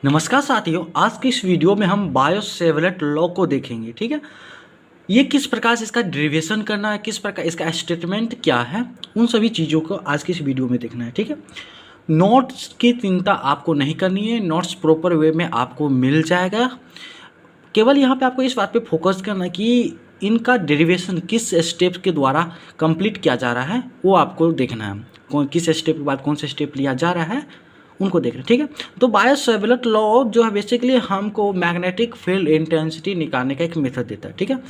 नमस्कार साथियों, आज की इस वीडियो में हम बायो-सेवर्ट लॉ को देखेंगे। ठीक है, ये किस प्रकार से इसका डेरिवेशन करना है, किस प्रकार इसका स्टेटमेंट क्या है, उन सभी चीज़ों को आज की इस वीडियो में देखना है। ठीक है, नोट्स की चिंता आपको नहीं करनी है, नोट्स प्रॉपर वे में आपको मिल जाएगा। केवल यहाँ पे आपको इस बात पे फोकस करना है कि इनका डेरिवेशन किस स्टेप के द्वारा कंप्लीट किया जा रहा है, वो आपको देखना है। कौन किस स्टेप के बाद कौन सा स्टेप लिया जा रहा है, उनको देख रहे हैं। ठीक है, तो बायो-सेवर्ट लॉ जो है बेसिकली हमको मैग्नेटिक फील्ड इंटेंसिटी निकालने का एक मेथड देता है। ठीक है,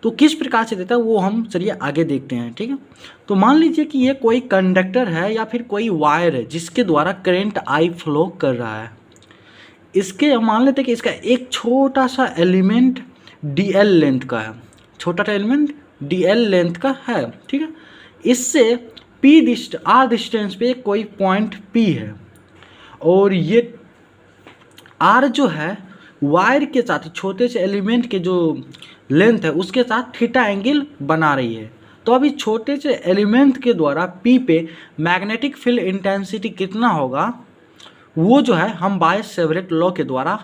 तो किस प्रकार से देता है वो हम चलिए आगे देखते हैं। ठीक है, तो मान लीजिए कि ये कोई कंडक्टर है या फिर कोई वायर है जिसके द्वारा करंट आई फ्लो कर रहा है। इसके मान लेते हैं कि इसका एक छोटा सा एलिमेंट dl लेंथ का है, छोटा सा एलिमेंट dl लेंथ का है। ठीक है, इससे r डिस्टेंस पे कोई पॉइंट p है और ये r जो है वायर के साथ छोटे से एलिमेंट के जो लेंथ है उसके साथ थीटा एंगल बना रही है। तो अभी छोटे से एलिमेंट के द्वारा p पे मैग्नेटिक फील्ड इंटेंसिटी कितना होगा वो जो है हम बायो-सेवर्ट लॉ के द्वारा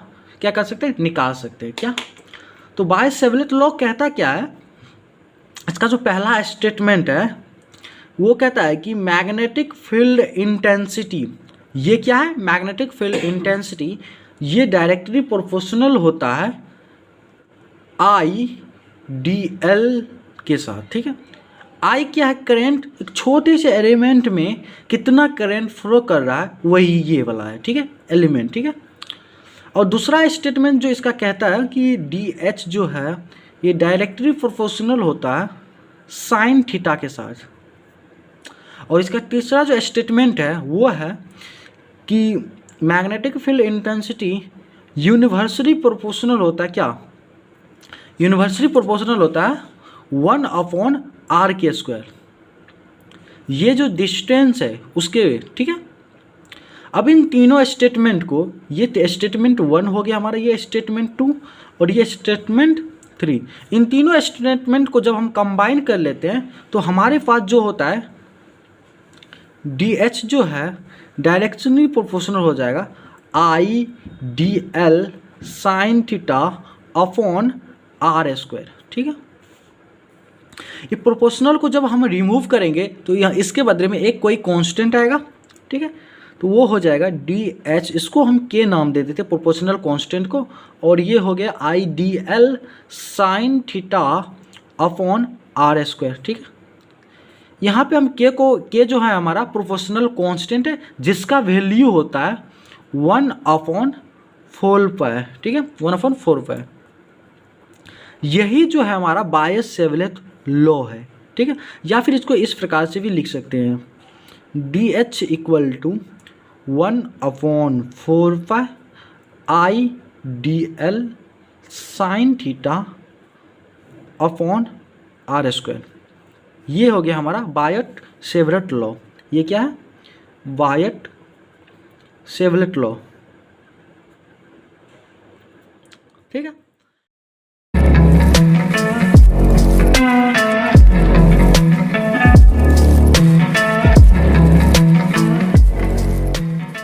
क्या कर सकते हैं, निकाल सकते हैं। क्या तो बायो-सेवर्ट लॉ कहता क्या है, इसका जो पहला स्टेटमेंट है वो कहता है कि मैग्नेटिक फील्ड इंटेंसिटी, ये क्या है, मैग्नेटिक फील्ड इंटेंसिटी ये डायरेक्टली प्रोपोर्शनल होता है I/dl के साथ। ठीक है, I क्या है, करंट, एक छोटे से एलिमेंट में कितना करंट फ्लो कर रहा है वही ये वाला है। ठीक है, एलिमेंट। ठीक है, और दूसरा स्टेटमेंट जो इसका कहता है कि DH जो है ये डायरेक्टली प्रोपोर्शनल होता है साइन थीटा के साथ। और इसका तीसरा जो स्टेटमेंट है वो है कि magnetic field intensity universally proportional होता है। क्या यूनिवर्सली प्रोपोर्शनल होता है 1/r के स्क्वायर, ये जो डिस्टेंस है उसके। ठीक है, अब इन तीनों स्टेटमेंट को, ये स्टेटमेंट 1 हो गया हमारा, ये स्टेटमेंट 2 और ये स्टेटमेंट 3, इन तीनों स्टेटमेंट को जब हम कंबाइन कर लेते हैं तो हमारे पास जो होता है DH जो है डायरेक्शनली प्रोपोर्शनल हो जाएगा I/dl sine theta upon r square. ठीक है, ये प्रोपोर्शनल को जब हम रिमूव करेंगे तो यहाँ इसके बदले में एक कोई कांस्टेंट आएगा। ठीक है, तो वो हो जाएगा DH, इसको हम K नाम दे देते प्रोपोर्शनल कांस्टेंट को, और ये हो गया I/dl sine theta upon r square. ठीक है, यहाँ पे हम K जो है हमारा प्रोपोर्शनल कांस्टेंट है जिसका वैल्यू होता है 1/4π। ठीक है, 1/4π, यही जो है हमारा बायो-सेवर्ट लॉ है। ठीक है, या फिर इसको इस प्रकार से भी लिख सकते हैं DH equal to 1/4π I/dl sine theta upon r square. ये हो गया हमारा बायो-सेवर्ट लॉ। ये क्या है, बायो-सेवर्ट लॉ। ठीक है।